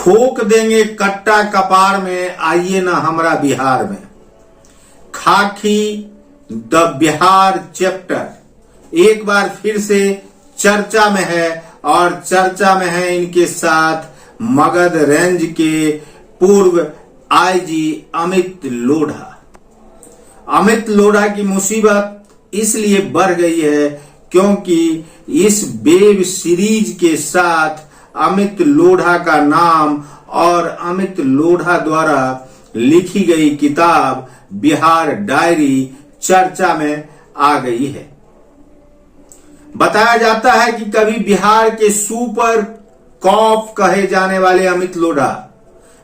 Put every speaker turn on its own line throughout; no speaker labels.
ठोक देंगे कट्टा कपार में, आइए ना हमरा बिहार में। खाकी द बिहार चैप्टर एक बार फिर से चर्चा में है, और चर्चा में है इनके साथ मगध रेंज के पूर्व आईजी अमित लोढ़ा। अमित लोढ़ा की मुसीबत इसलिए बढ़ गई है क्योंकि इस वेब सीरीज के साथ अमित लोढ़ा का नाम और अमित लोढ़ा द्वारा लिखी गई किताब बिहार डायरी चर्चा में आ गई है। बताया जाता है कि कभी बिहार के सुपर कॉप कहे जाने वाले अमित लोढ़ा,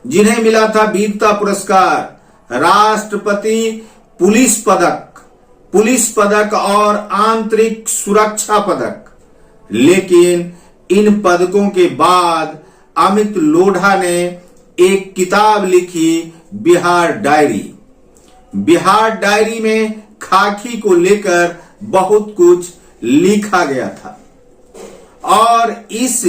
जिन्हें मिला था वीरता पुरस्कार, राष्ट्रपति पुलिस पदक और आंतरिक सुरक्षा पदक, लेकिन इन पदकों के बाद अमित लोढ़ा ने एक किताब लिखी बिहार डायरी। बिहार डायरी में खाकी को लेकर बहुत कुछ लिखा गया था और इस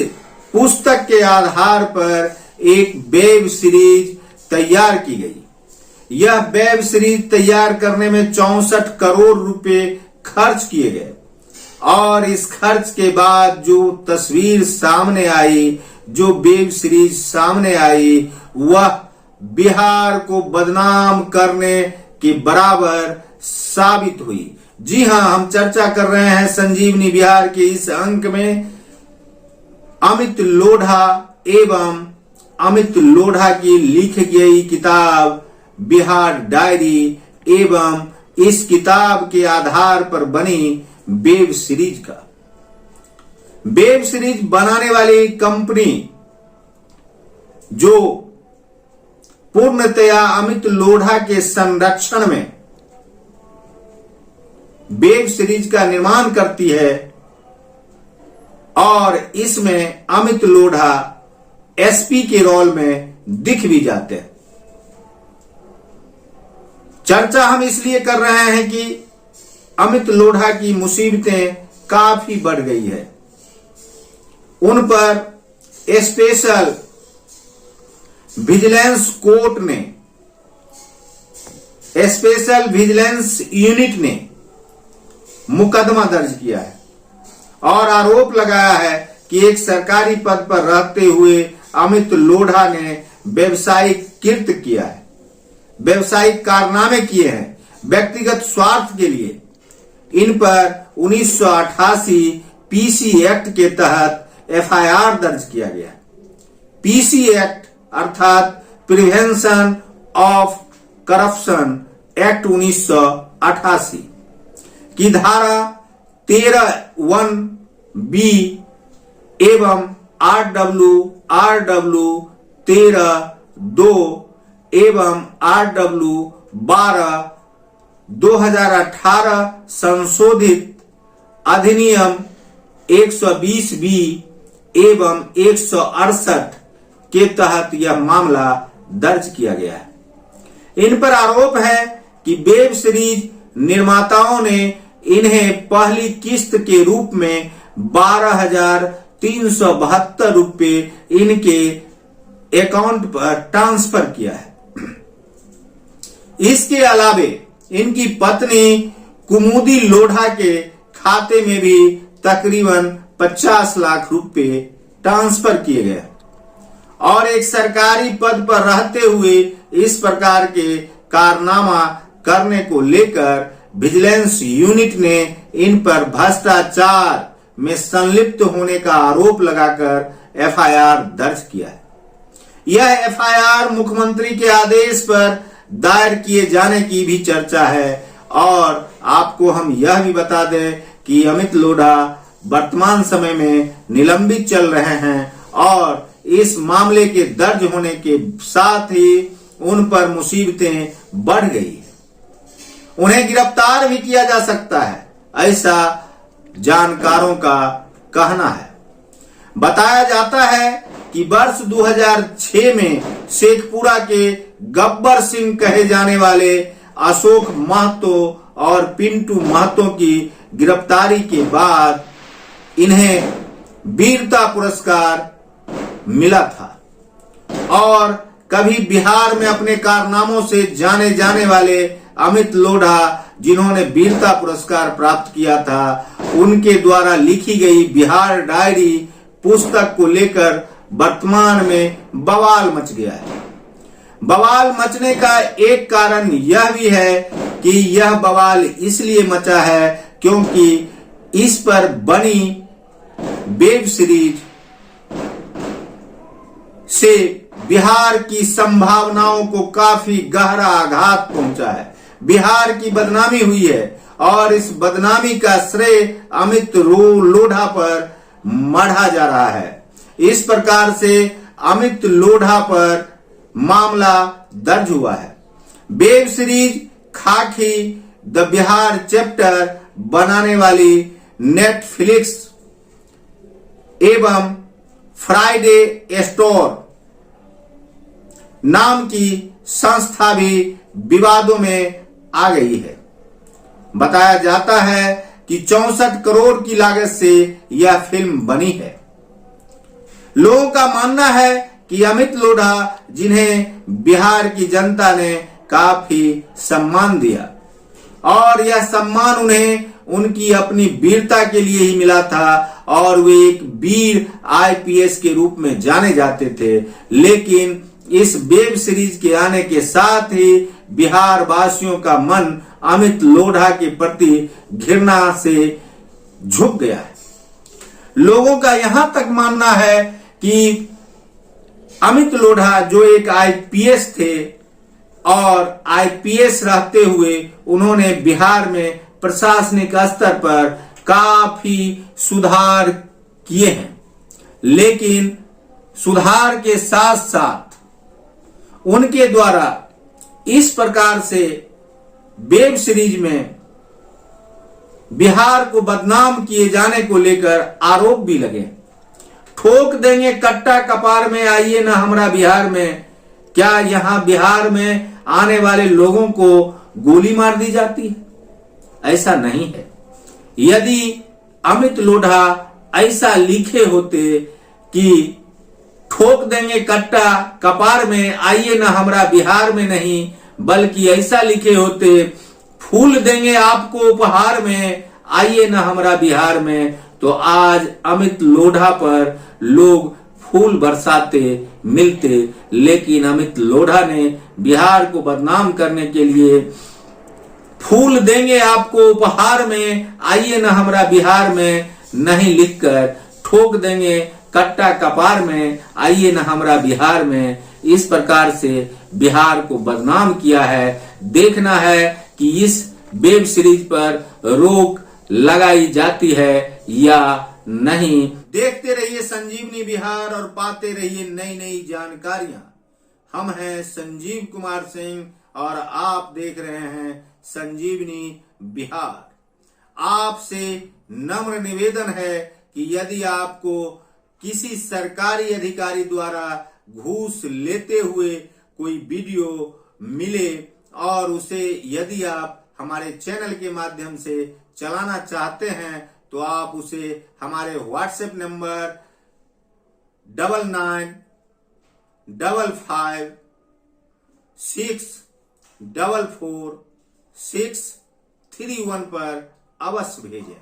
पुस्तक के आधार पर एक वेब सीरीज तैयार की गई। यह वेब सीरीज तैयार करने में 64 करोड़ रुपए खर्च किए गए और इस खर्च के बाद जो तस्वीर सामने आई, जो वेब सीरीज सामने आई, वह बिहार को बदनाम करने के बराबर साबित हुई। जी हां, हम चर्चा कर रहे हैं संजीवनी बिहार के इस अंक में अमित लोढ़ा एवं अमित लोढ़ा की लिखी गई किताब बिहार डायरी एवं इस किताब के आधार पर बनी वेब सीरीज का। वेब सीरीज बनाने वाली कंपनी जो पूर्णतया अमित लोढ़ा के संरक्षण में वेब सीरीज का निर्माण करती है और इसमें अमित लोढ़ा एसपी के रोल में दिख भी जाते हैं। चर्चा हम इसलिए कर रहे हैं कि अमित लोढ़ा की मुसीबतें काफी बढ़ गई है। उन पर स्पेशल विजिलेंस कोर्ट ने, स्पेशल विजिलेंस यूनिट ने मुकदमा दर्ज किया है और आरोप लगाया है कि एक सरकारी पद पर रहते हुए अमित लोढ़ा ने व्यवसायिक कृत्य किया है, व्यवसायिक कारनामे किए हैं व्यक्तिगत स्वार्थ के लिए। इन पर 1988 पीसी एक्ट के तहत एफआईआर दर्ज किया गया। पीसी एक्ट अर्थात प्रिवेंशन ऑफ करप्शन एक्ट 1988 की धारा 13(1)(b) एवं RWRW 13(2) एवं RW12 2018 संशोधित अधिनियम 120B एवं 168 के तहत यह मामला दर्ज किया गया है। इन पर आरोप है कि वेब सीरीज निर्माताओं ने इन्हें पहली किस्त के रूप में 12,372 रुपए इनके अकाउंट पर ट्रांसफर किया है। इसके अलावे इनकी पत्नी कुमुदी लोढ़ा के खाते में भी तकरीबन 50 लाख रुपए ट्रांसफर किए गए और एक सरकारी पद पर रहते हुए इस प्रकार के कारनामा करने को लेकर विजिलेंस यूनिट ने इन पर भ्रष्टाचार में संलिप्त होने का आरोप लगाकर एफआईआर दर्ज किया है। यह एफआईआर मुख्यमंत्री के आदेश पर दायर किए जाने की भी चर्चा है और आपको हम यह भी बता दें कि अमित लोढ़ा वर्तमान समय में निलंबित चल रहे हैं और इस मामले के दर्ज होने के साथ ही उन पर मुसीबतें बढ़ गई है। उन्हें गिरफ्तार भी किया जा सकता है, ऐसा जानकारों का कहना है। बताया जाता है कि वर्ष 2006 में शेखपुरा के गब्बर सिंह कहे जाने वाले अशोक महतो और पिंटू महतो की गिरफ्तारी के बाद इन्हें वीरता पुरस्कार मिला था और कभी बिहार में अपने कारनामों से जाने जाने वाले अमित लोढ़ा, जिन्होंने वीरता पुरस्कार प्राप्त किया था, उनके द्वारा लिखी गई बिहार डायरी पुस्तक को लेकर वर्तमान में बवाल मच गया है। बवाल मचने का एक कारण यह भी है कि यह बवाल इसलिए मचा है क्योंकि इस पर बनी वेब सीरीज से बिहार की संभावनाओं को काफी गहरा आघात पहुंचा है। बिहार की बदनामी हुई है और इस बदनामी का श्रेय अमित लोढ़ा पर मढ़ा जा रहा है। इस प्रकार से अमित लोढ़ा पर मामला दर्ज हुआ है। वेब सीरीज खाकी द बिहार चैप्टर बनाने वाली नेटफ्लिक्स एवं फ्राइडे स्टोर नाम की संस्था भी विवादों में आ गई है। बताया जाता है कि 64 करोड़ की लागत से यह फिल्म बनी है। लोगों का मानना है कि अमित लोढ़ा, जिन्हें बिहार की जनता ने काफी सम्मान दिया और यह सम्मान उन्हें उनकी अपनी वीरता के लिए ही मिला था और वे एक वीर आईपीएस के रूप में जाने जाते थे, लेकिन इस वेब सीरीज के आने के साथ ही बिहार वासियों का मन अमित लोढ़ा के प्रति घृणा से झुक गया है। लोगों का यहां तक मानना है कि अमित लोढ़ा, जो एक आईपीएस थे और आईपीएस रहते हुए उन्होंने बिहार में प्रशासनिक स्तर पर काफी सुधार किए हैं, लेकिन सुधार के साथ साथ उनके द्वारा इस प्रकार से वेब सीरीज में बिहार को बदनाम किए जाने को लेकर आरोप भी लगे। ठोक देंगे कट्टा कपार में, आइए ना हमारा बिहार में। क्या यहां बिहार में आने वाले लोगों को गोली मार दी जाती है? ऐसा नहीं है। यदि अमित लोढ़ा ऐसा लिखे होते कि ठोक देंगे कट्टा कपार में, आइए ना हमारा बिहार में, नहीं बल्कि ऐसा लिखे होते फूल देंगे आपको उपहार में, आइए ना हमारा बिहार में, तो आज अमित लोढ़ा पर लोग फूल बरसाते मिलते। लेकिन अमित लोढ़ा ने बिहार को बदनाम करने के लिए फूल देंगे आपको उपहार में, आइए ना हमारा बिहार में, नहीं लिखकर ठोक देंगे कट्टा कपार में, आइए ना हमारा बिहार में, इस प्रकार से बिहार को बदनाम किया है। देखना है कि इस वेब सीरीज पर रोक लगाई जाती है या नहीं। देखते रहिए संजीवनी बिहार और पाते रहिए नई नई जानकारियां। हम हैं संजीव कुमार सिंह और आप देख रहे हैं संजीवनी बिहार। आपसे नम्र निवेदन है कि यदि आपको किसी सरकारी अधिकारी द्वारा घूस लेते हुए कोई वीडियो मिले और उसे यदि आप हमारे चैनल के माध्यम से चलाना चाहते हैं तो आप उसे हमारे व्हाट्सएप नंबर 9955564461 पर अवश्य भेजें।